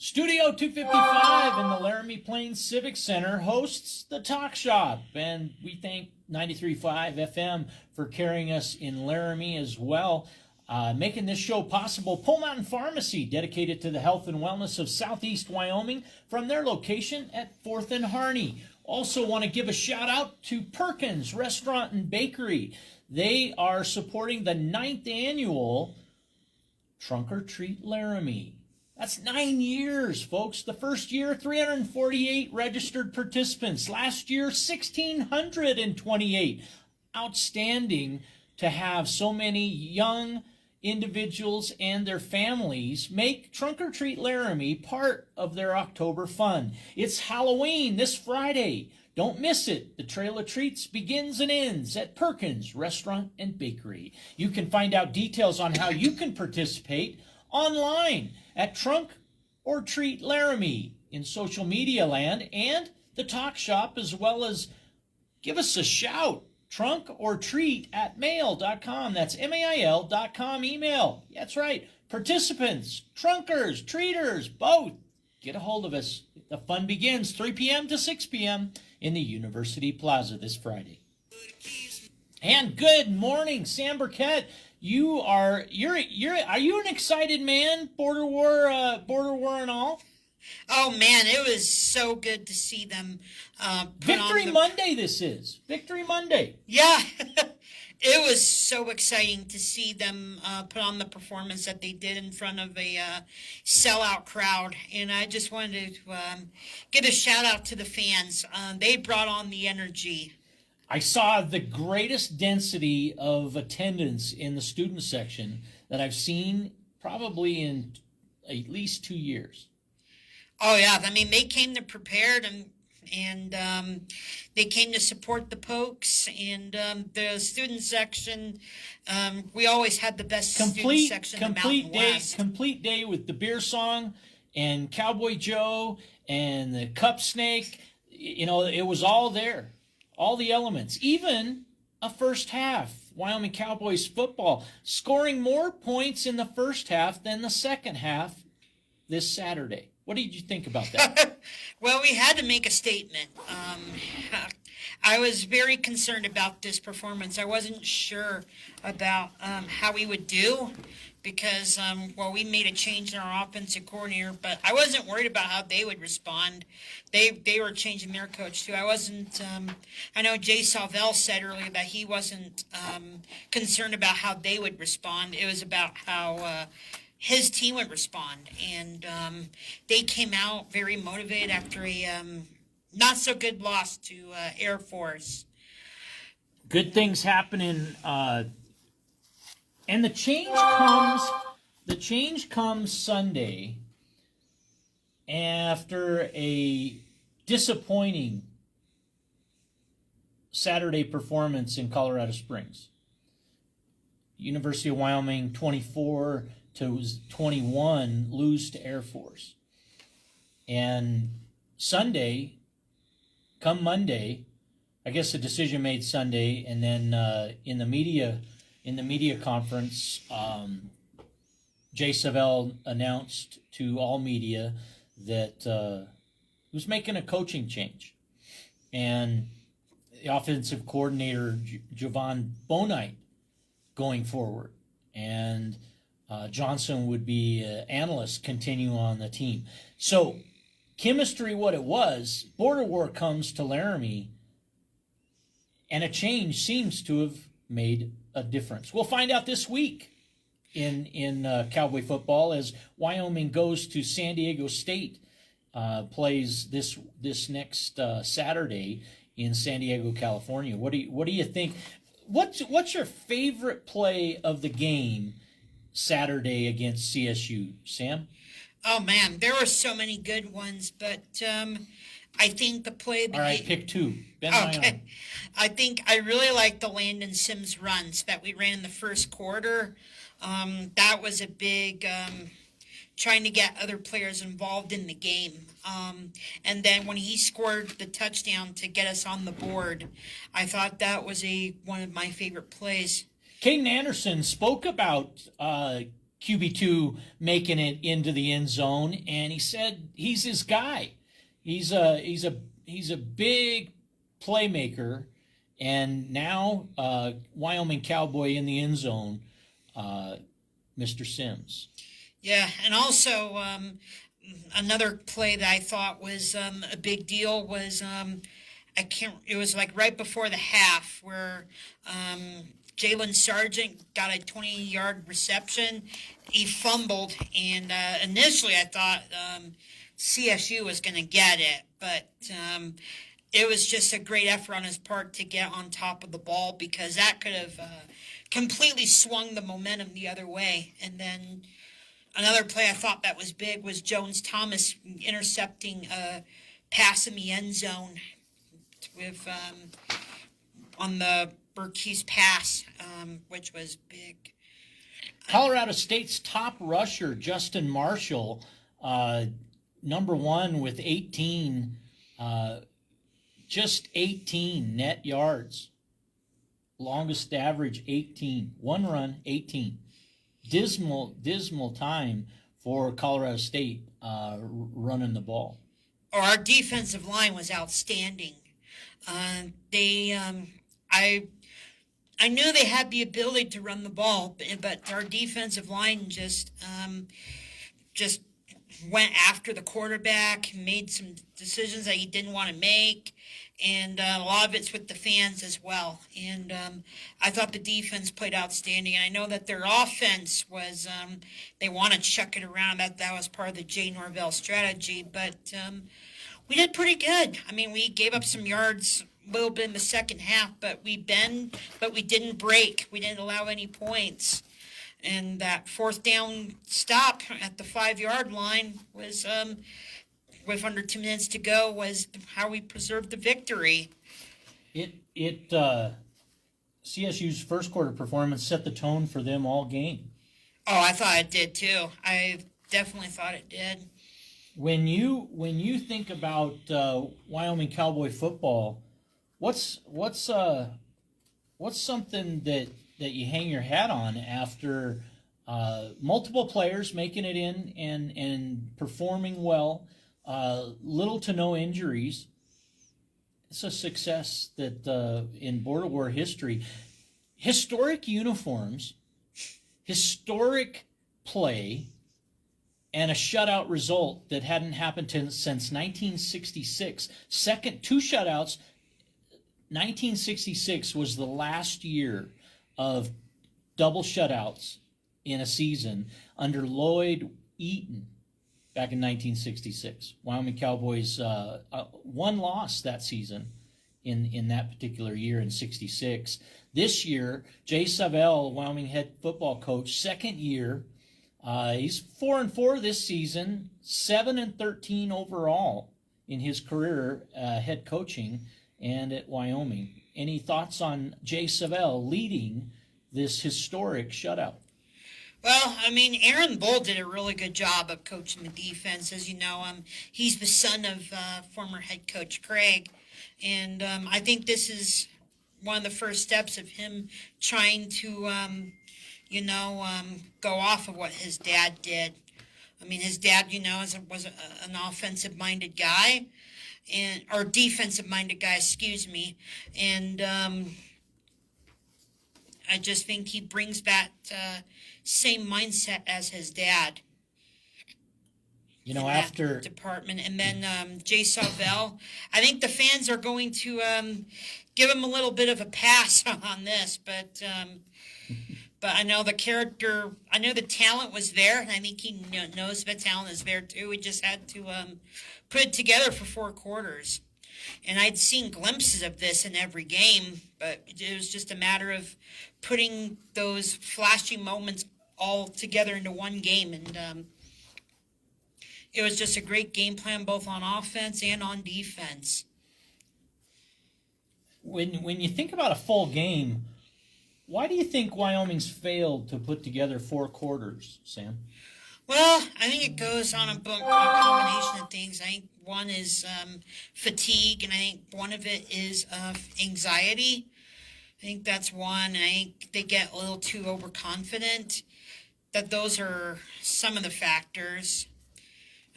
Studio 255 in the Laramie Plains Civic Center hosts the Talk Shop, and we thank 93.5 FM for carrying us in Laramie as well. Making this show possible, Pole Mountain Pharmacy, dedicated to the health and wellness of Southeast Wyoming from their location at 4th and Harney. Also want to give a shout out to Perkins Restaurant and Bakery. They are supporting the 9th annual Trunk or Treat Laramie. That's 9 years, folks. The first year, 348 registered participants. Last year, 1,628. Outstanding to have so many young individuals and their families make Trunk or Treat Laramie part of their October fun. It's Halloween this Friday. Don't miss it. The Trail of Treats begins and ends at Perkins Restaurant and Bakery. You can find out details on how you can participate online at Trunk or Treat Laramie in social media land and the Talk Shop, as well as give us a shout. Trunk or treat at mail.com. That's mail.com email. That's right. Participants, trunkers, treaters, both. Get a hold of us. The fun begins 3 p.m. to 6 p.m. in the University Plaza this Friday. And good morning, Sam Burkett. Are you an excited man? Border war and all. Oh man, it was so good to see them. Victory Monday. This is Victory Monday. Yeah, it was so exciting to see them put on the performance that they did in front of a sellout crowd, and I just wanted to give a shout out to the fans. They brought on the energy. I saw the greatest density of attendance in the student section that I've seen probably in at least 2 years. Oh yeah, I mean they came to prepared and they came to support the Pokes and the student section. We always had the best student section in the Mountain West. Complete day with the beer song and Cowboy Joe and the Cup Snake. You know, it was all there. All the elements, even a first half. Wyoming Cowboys football scoring more points in the first half than the second half this Saturday. What did you think about that? Well, we had to make a statement. I was very concerned about this performance. I wasn't sure about how we would do because, we made a change in our offensive coordinator, but I wasn't worried about how they would respond. They were changing their coach, too. I wasn't I know Jay Salvell said earlier that he wasn't concerned about how they would respond. It was about how his team would respond. And they came out very motivated after a not-so-good loss to Air Force. Good things happening. And the change comes Sunday after a disappointing Saturday performance in Colorado Springs. University of Wyoming 24-21 lose to Air Force. And Sunday, come Monday, I guess the decision made Sunday, and then in the media conference, Jay Savell announced to all media that he was making a coaching change. And the offensive coordinator, Javon Bonite, going forward. And Johnson would be analyst, continue on the team. So chemistry, what it was, border war comes to Laramie, and a change seems to have made a difference. We'll find out this week in Cowboy football as Wyoming goes to San Diego State, plays this next Saturday in San Diego, California. What do you think? What's your favorite play of the game Saturday against CSU, Sam? Oh man, there were so many good ones, but I think the play. All right, pick two. Okay, I think I really like the Landon Sims runs that we ran in the first quarter. That was a big trying to get other players involved in the game. And then when he scored the touchdown to get us on the board, I thought that was one of my favorite plays. Caden Anderson spoke about QB2 making it into the end zone, and he said he's his guy. He's a big playmaker, and now Wyoming Cowboy in the end zone, Mr. Sims. Yeah, and also another play that I thought was a big deal was I can't. It was like right before the half where Jalen Sargent got a 20-yard reception. He fumbled, and initially I thought CSU was going to get it, but it was just a great effort on his part to get on top of the ball because that could have completely swung the momentum the other way. And then another play I thought that was big was Jones Thomas intercepting a pass in the end zone with on the Burkett's pass, which was big. Colorado State's top rusher, Justin Marshall, number one with 18, just 18 net yards. Longest average 18. One run, 18. Dismal time for Colorado State running the ball. Our defensive line was outstanding. I knew they had the ability to run the ball, but our defensive line just went after the quarterback, made some decisions that he didn't want to make, and a lot of it's with the fans as well. And I thought the defense played outstanding. And I know that their offense was they want to chuck it around. That was part of the Jay Norvell strategy, but we did pretty good. I mean, we gave up some yards a little bit in the second half, but we didn't break. We didn't allow any points. And that fourth down stop at the 5-yard line was, with under 2 minutes to go, was how we preserved the victory. CSU's first quarter performance set the tone for them all game. Oh, I thought it did too. I definitely thought it did. When you think about Wyoming Cowboy football, what's something that you hang your hat on after multiple players making it in and performing well, little to no injuries? It's a success that in Border War history, historic uniforms, historic play, and a shutout result that hadn't happened since 1966. Two shutouts. 1966 was the last year of double shutouts in a season under Lloyd Eaton back in 1966. Wyoming Cowboys one loss that season in that particular year in 66. This year, Jay Savell, Wyoming head football coach, second year. He's 4-4 this season, 7-13 overall in his career head coaching and at Wyoming. Any thoughts on Jay Savell leading this historic shutout? Well, I mean, Aaron Bull did a really good job of coaching the defense. As you know, he's the son of former head coach Craig. And I think this is one of the first steps of him trying to, go off of what his dad did. I mean, his dad, was an offensive-minded guy, or defensive-minded guy, excuse me. And I just think he brings that same mindset as his dad. After department, and then Jay Savell, I think the fans are going to give him a little bit of a pass on this, but I know the character, I know the talent was there, and I think he knows the talent is there too. He just had to put it together for 4 quarters. And I'd seen glimpses of this in every game, but it was just a matter of putting those flashy moments all together into one game. And it was just a great game plan, both on offense and on defense. When you think about a full game, why do you think Wyoming's failed to put together 4 quarters, Sam? Well, I think it goes on a combination of things. I think one is fatigue, and I think one of it is anxiety. I think that's one. And I think they get a little too overconfident. that those are some of the factors.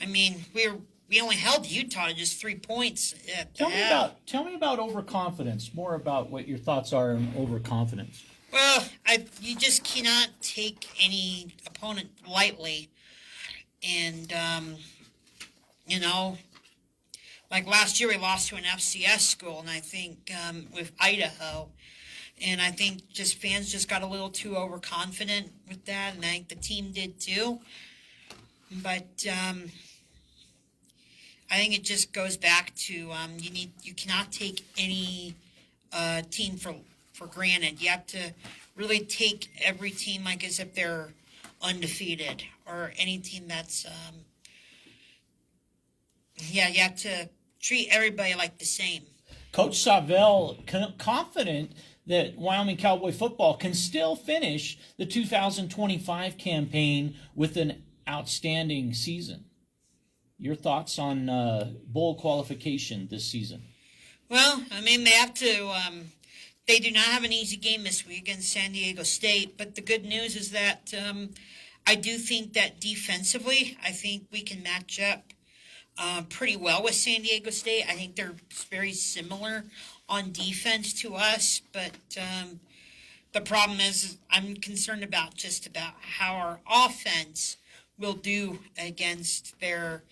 I mean, we only held Utah to just 3 points at the half. Tell me about overconfidence. More about what your thoughts are on overconfidence. Well, you just cannot take any opponent lightly, and you know, like last year we lost to an FCS school, and I think with Idaho, and I think just fans just got a little too overconfident with that, and I think the team did too. But I think it just goes back to you cannot take any team for granted. You have to really take every team like as if they're undefeated, or any team that's you have to treat everybody like the same. Coach Savell confident that Wyoming Cowboy football can still finish the 2025 campaign with an outstanding season. Your thoughts on bowl qualification this season? Well, I mean, they have to. They do not have an easy game this week against San Diego State, but the good news is that I do think that defensively, I think we can match up pretty well with San Diego State. I think they're very similar on defense to us, but the problem is I'm concerned about how our offense will do against their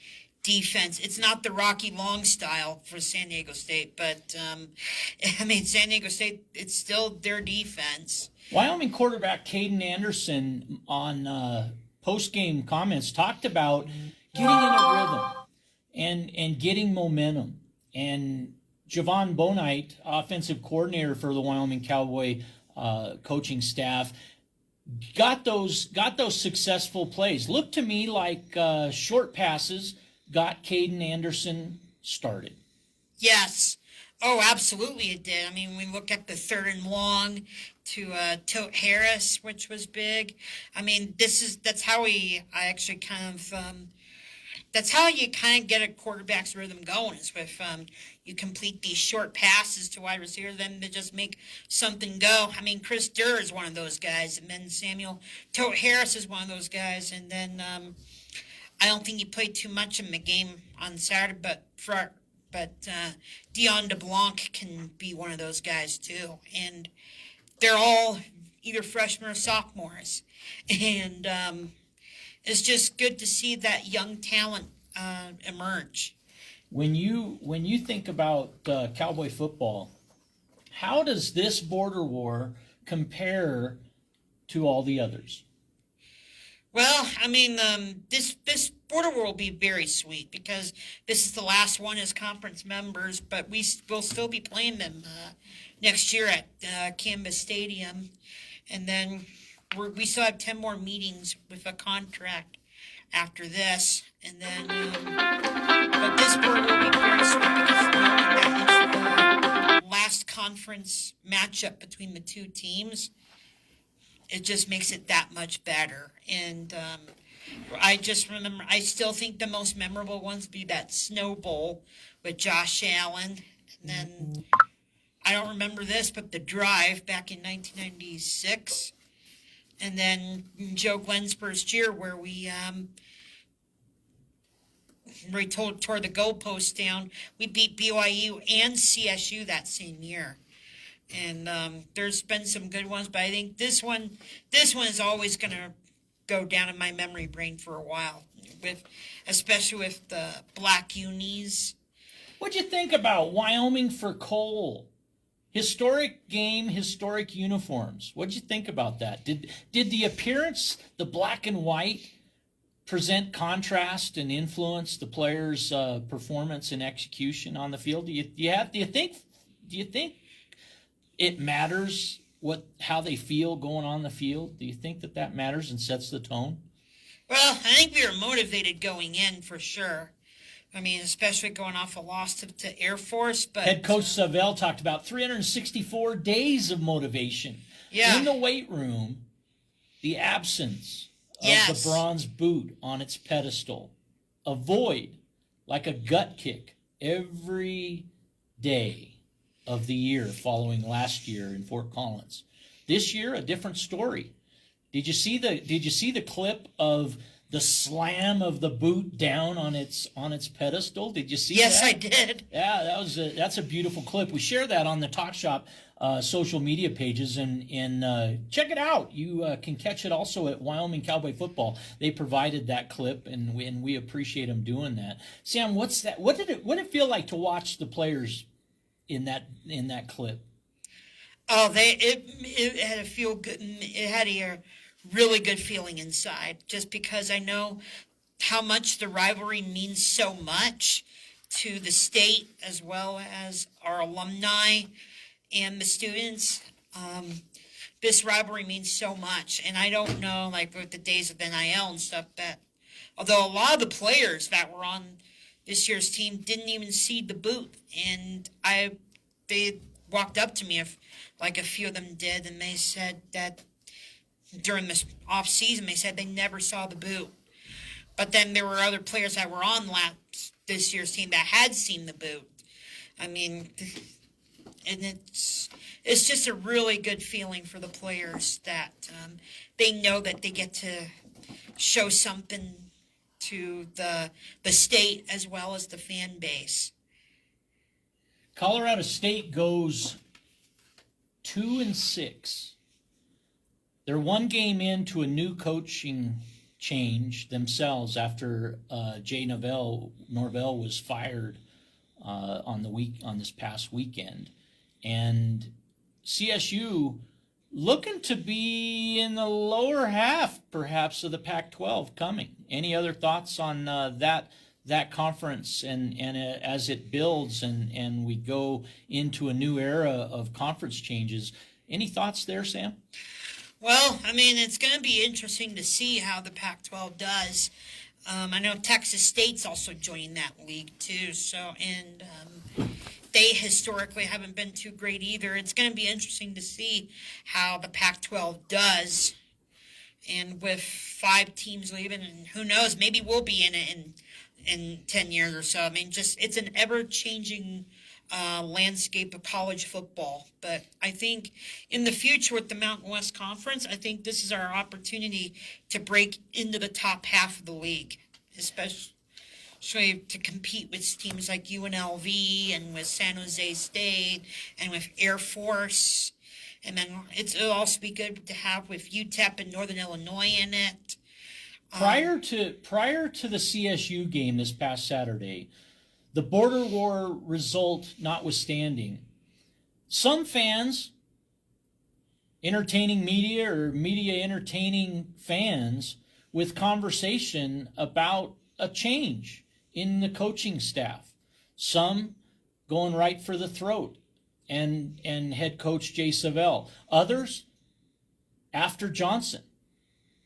defense. It's not the Rocky Long style for San Diego State, but I mean, San Diego State, it's still their defense. Wyoming quarterback Caden Anderson on post-game comments talked about getting in a rhythm and getting momentum. And Javon Bonite, offensive coordinator for the Wyoming Cowboy coaching staff, got those successful plays. Looked to me like short passes got Caden Anderson started. Yes. Oh, absolutely it did. I mean, we look at the 3rd and long to Tote Harris, which was big. I mean, that's how that's how you kind of get a quarterback's rhythm going, is with you complete these short passes to wide receivers, then they just make something go. I mean, Chris Durr is one of those guys, and then Samuel Tote Harris is one of those guys, and then I don't think he played too much in the game on Saturday, but Dion DeBlanc can be one of those guys too, and they're all either freshmen or sophomores, and it's just good to see that young talent emerge. When you think about Cowboy football, how does this border war compare to all the others? Well, I mean, this border war will be very sweet because this is the last one as conference members, but we will still be playing them next year at Canvas Stadium, and then we still have 10 more meetings with a contract after this, and then but this border will be very sweet because knowing that it's the last conference matchup between the two teams, it just makes it that much better. And I just remember, I still think the most memorable ones be that Snow Bowl with Josh Allen. And then, I don't remember this, but the drive back in 1996. And then Joe Glenn's first year where we tore the goalposts down. We beat BYU and CSU that same year. And there's been some good ones, but I think this one is always going to go down in my memory brain for a while, especially with the black unis. What'd you think about Wyoming for coal? Historic game, historic uniforms. What'd you think about that? Did the appearance, the black and white, present contrast and influence the players' performance and execution on the field? Do you think it matters how they feel going on the field? Do you think that matters and sets the tone? Well, I think we were motivated going in for sure. I mean, especially going off a loss to Air Force. But Head Coach Savell talked about 364 days of motivation in the weight room. The absence of the bronze boot on its pedestal, a void like a gut kick every day of the year following last year in Fort Collins. This year, a different story. Did you see the clip of the slam of the boot down on its pedestal? Did you see that? Yes, I did. Yeah, that's a beautiful clip. We share that on the Talk Shop social media pages, and check it out. You can catch it also at Wyoming Cowboy Football. They provided that clip, and we appreciate them doing that. Sam, what's that? What did it feel like to watch the players in that clip? Oh, it had a feel good. It had a really good feeling inside, just because I know how much the rivalry means so much to the state as well as our alumni and the students. This rivalry means so much, and I don't know, like with the days of NIL and stuff, that although a lot of the players that were on this year's team didn't even see the boot, and they walked up to me, like a few of them did, and they said that during this off season, they said they never saw the boot. But then there were other players that were on this year's team that had seen the boot. I mean, and it's just a really good feeling for the players that they know that they get to show something to the state as well as the fan base. Colorado State goes 2-6. They're one game into a new coaching change themselves after Jay Norvell was fired on this past weekend, and CSU looking to be in the lower half perhaps of the Pac-12 coming. Any other thoughts on that conference and as it builds and we go into a new era of conference changes? Any thoughts there, Sam? Well, I mean, it's going to be interesting to see how the Pac-12 does. I know Texas State's also joining that league too, and they historically haven't been too great either. It's going to be interesting to see how the Pac-12 does, and with 5 teams leaving, and who knows, maybe we'll be in it in 10 years or so. I mean, it's an ever-changing landscape of college football. But I think in the future with the Mountain West Conference, I think this is our opportunity to break into the top half of the league, especially to compete with teams like UNLV and with San Jose State and with Air Force. And then it'll also be good to have with UTEP and Northern Illinois in it. Prior to the CSU game this past Saturday, the border war result notwithstanding, some fans, entertaining media or media entertaining fans, with conversation about a change in the coaching staff. Some going right for the throat and head coach Jay Savelle. Others after Johnson.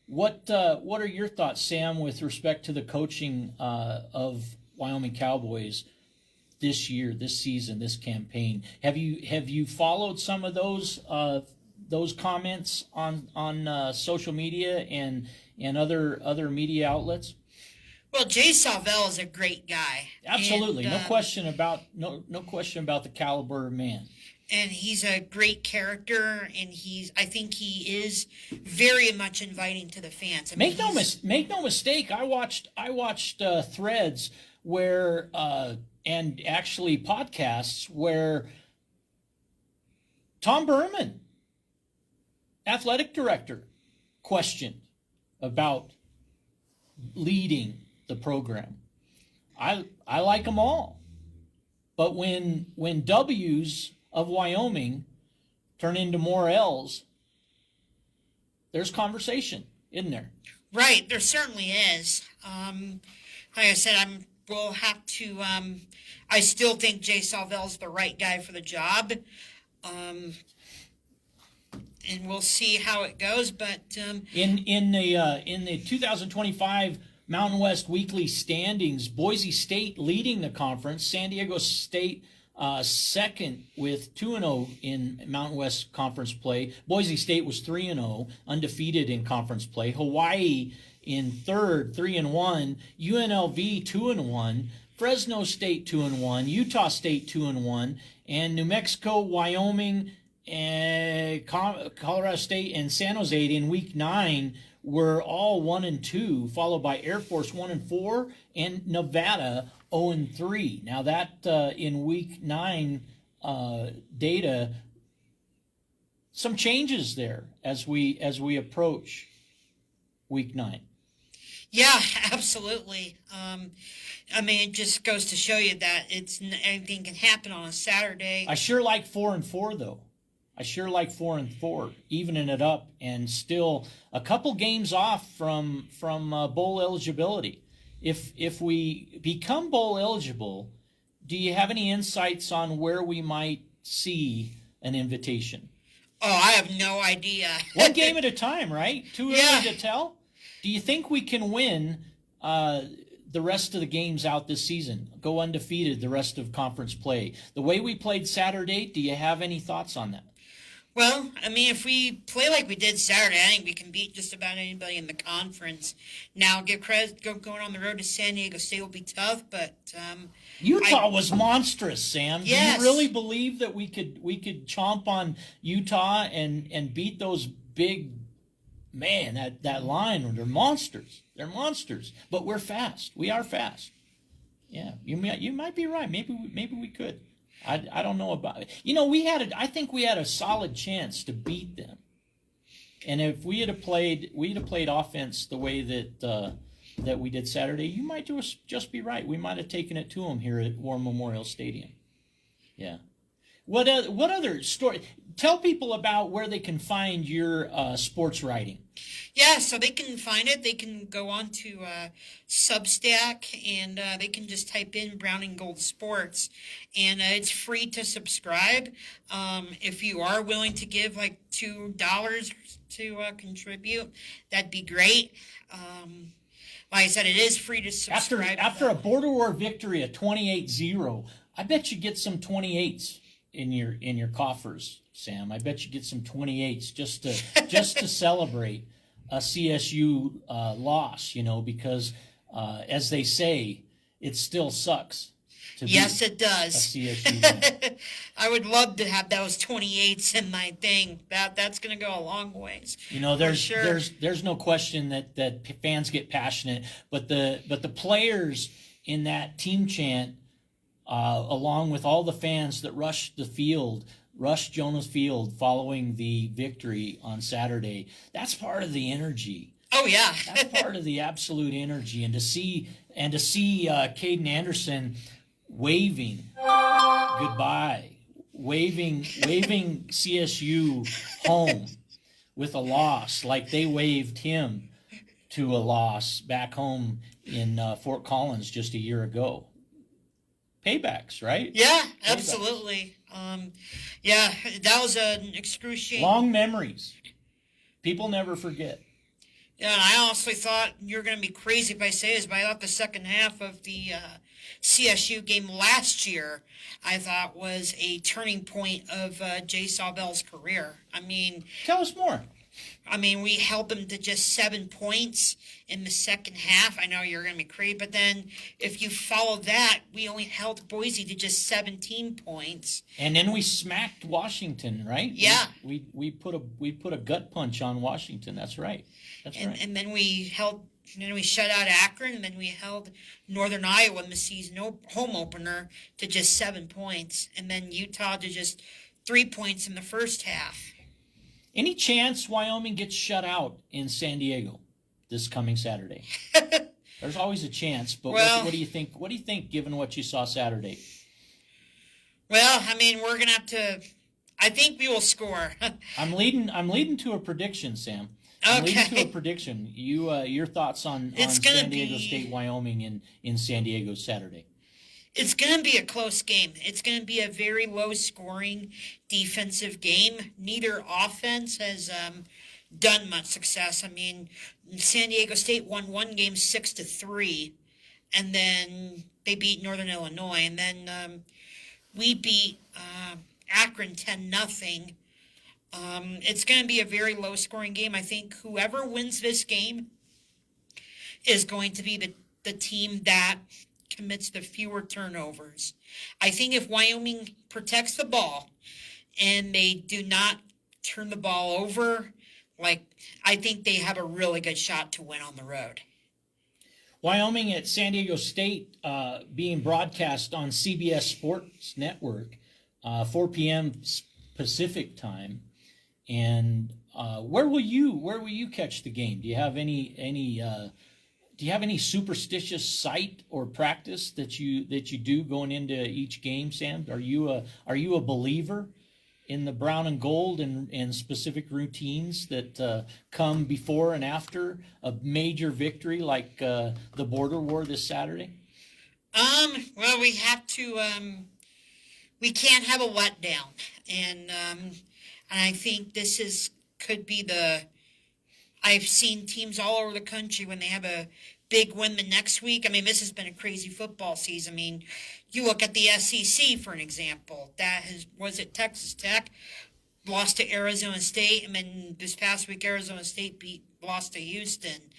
What are your thoughts, Sam, with respect to the coaching of Wyoming Cowboys this year, this season, this campaign? Have you followed some of those comments on social media and other media outlets? Well, Jay Savelle is a great guy. Absolutely, no question about the caliber of man. And he's a great character, and I think he is very much inviting to the fans. I mean, make no mistake. I watched threads where and actually podcasts where Tom Berman, athletic director, questioned about leading the program. I like them all, but when W's of Wyoming turn into more L's, there's conversation, isn't there? Right, there certainly is. Like I said, we'll have to. I still think Jay Salvel's the right guy for the job, and we'll see how it goes. But in the 2025 Mountain West Weekly standings, Boise State leading the conference, San Diego State second with 2-0 in Mountain West Conference play. Boise State was 3-0, undefeated in conference play. Hawaii in third, 3-1. UNLV 2-1. Fresno State 2-1. Utah State 2-1. And New Mexico, Wyoming, and Colorado State and San Jose in week 9 were all 1-2, followed by Air Force 1-4 and Nevada 0-3. Now that in week 9 data, some changes there as we approach week 9. Yeah, absolutely. I mean, it just goes to show you that anything can happen on a Saturday. I sure like 4-4 though. I sure like 4-4, evening it up, and still a couple games off from bowl eligibility. If we become bowl eligible, do you have any insights on where we might see an invitation? Oh, I have no idea. One game at a time, right? Too early to tell. Do you think we can win the rest of the games out this season? Go undefeated the rest of conference play. The way we played Saturday, do you have any thoughts on that? Well, I mean, if we play like we did Saturday, I think we can beat just about anybody in the conference. Now, give credit, going on the road to San Diego State will be tough, but Utah was monstrous, Sam. Yes. Do you really believe that we could chomp on Utah and beat those big, man, that line? They're monsters. They're monsters. But we're fast. We are fast. Yeah, you might be right. Maybe we could. I don't know about it. You know, I think we had a solid chance to beat them. And if we had played offense the way that we did Saturday, you might just be right. We might have taken it to them here at War Memorial Stadium. Yeah. What other story? Tell people about where they can find your sports writing. Yeah, so they can find it. They can go on to Substack, and they can just type in Brown and Gold Sports, and it's free to subscribe. If you are willing to give like $2 to contribute, that'd be great. Like I said, it is free to subscribe. After a border war victory at 28-0, I bet you get some 28s in your coffers, Sam. I bet you get some 28s just to celebrate a CSU loss, because as they say, it still sucks to yes, be it does. A CSU win. I would love to have those 28s in my thing. That's going to go a long ways. There's no question that fans get passionate, but the players in that team chant, along with all the fans that rushed Jonas Field following the victory on Saturday, that's part of the energy. Oh yeah, that's part of the absolute energy, and to see Caden Anderson waving goodbye, waving CSU home with a loss, like they waved him to a loss back home in Fort Collins just a year ago. Paybacks, right? Yeah, absolutely. Yeah, that was an excruciating. Long memories. People never forget. Yeah, and I honestly thought you were going to be crazy if I say this, but I thought the second half of the CSU game last year, I thought was a turning point of Jay Sawbell's career. I mean, tell us more. I mean, we held them to just 7 points in the second half. I know you're going to be crazy, but then if you follow that, we only held Boise to just 17 points. And then we smacked Washington, right? Yeah. We put a gut punch on Washington. That's right. Right. And then we shut out Akron, and then we held Northern Iowa in the season home opener to just 7 points, and then Utah to just 3 points in the first half. Any chance Wyoming gets shut out in San Diego this coming Saturday? There's always a chance, but what do you think? What do you think, given what you saw Saturday? Well, I mean, we're gonna have to. I think we will score. I'm leading to a prediction, Sam. I'm leading to a prediction. Your thoughts on San Diego State, Wyoming in San Diego Saturday? It's going to be a close game. It's going to be a very low-scoring defensive game. Neither offense has done much success. I mean, San Diego State won one game 6-3, and then they beat Northern Illinois, and then we beat Akron 10-0. It's going to be a very low-scoring game. I think whoever wins this game is going to be the team that commits the fewer turnovers. I think if Wyoming protects the ball and they do not turn the ball over, like, I think they have a really good shot to win on the road. Wyoming at San Diego State being broadcast on CBS Sports Network, 4 p.m. Pacific time. And where will you catch the game? Do you have any superstitious site or practice that you do going into each game, Sam? Are you a believer in the brown and gold and specific routines that come before and after a major victory like the border war this Saturday? Well, we have to, we can't have a letdown. And I think could be I've seen teams all over the country when they have a big win the next week. I mean, this has been a crazy football season. I mean, you look at the SEC for an example. Was it Texas Tech lost to Arizona State, and then this past week Arizona State lost to Houston,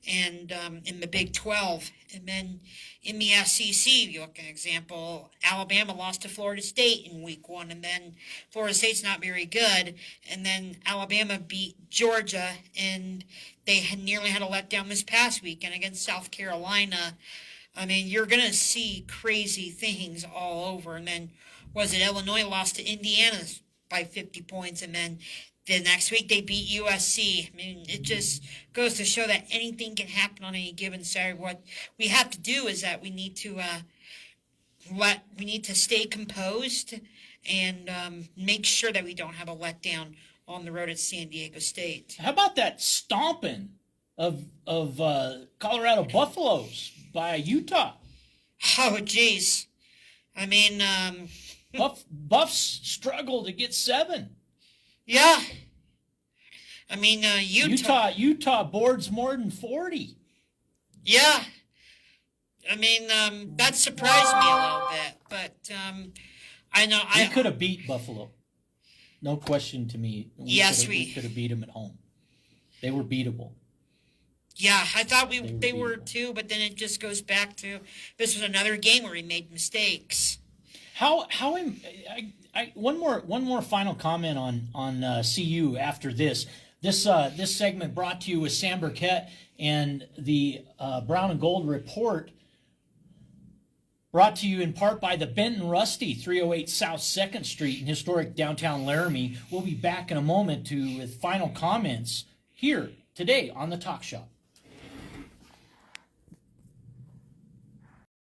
and in the Big 12, and then in the SEC, you look at an example, Alabama lost to Florida State in week 1, and then Florida State's not very good, and then Alabama beat Georgia, and they nearly had a letdown this past weekend against South Carolina. I mean, you're going to see crazy things all over. And then, Illinois lost to Indiana by 50 points, and then the next week they beat USC. I mean, it just goes to show that anything can happen on any given Saturday. What we have to do is that we need to stay composed and make sure that we don't have a letdown on the road at San Diego State. How about that stomping of Colorado Buffaloes by Utah? Oh, geez. I mean, Buffs struggle to get 7. Yeah. I mean, Utah boards more than 40. Yeah. I mean, that surprised me a little bit, but I know we could have beat Buffalo. No question to me. We could have beat them at home. They were beatable. Yeah, I thought they were too, but then it just goes back to this was another game where he made mistakes. One more final comment on CU after this. This segment brought to you with Sam Burkett and the Brown and Gold Report, brought to you in part by the Benton Rusty, 308 South 2nd Street in historic downtown Laramie. We'll be back in a moment with final comments here today on The Talk Shop.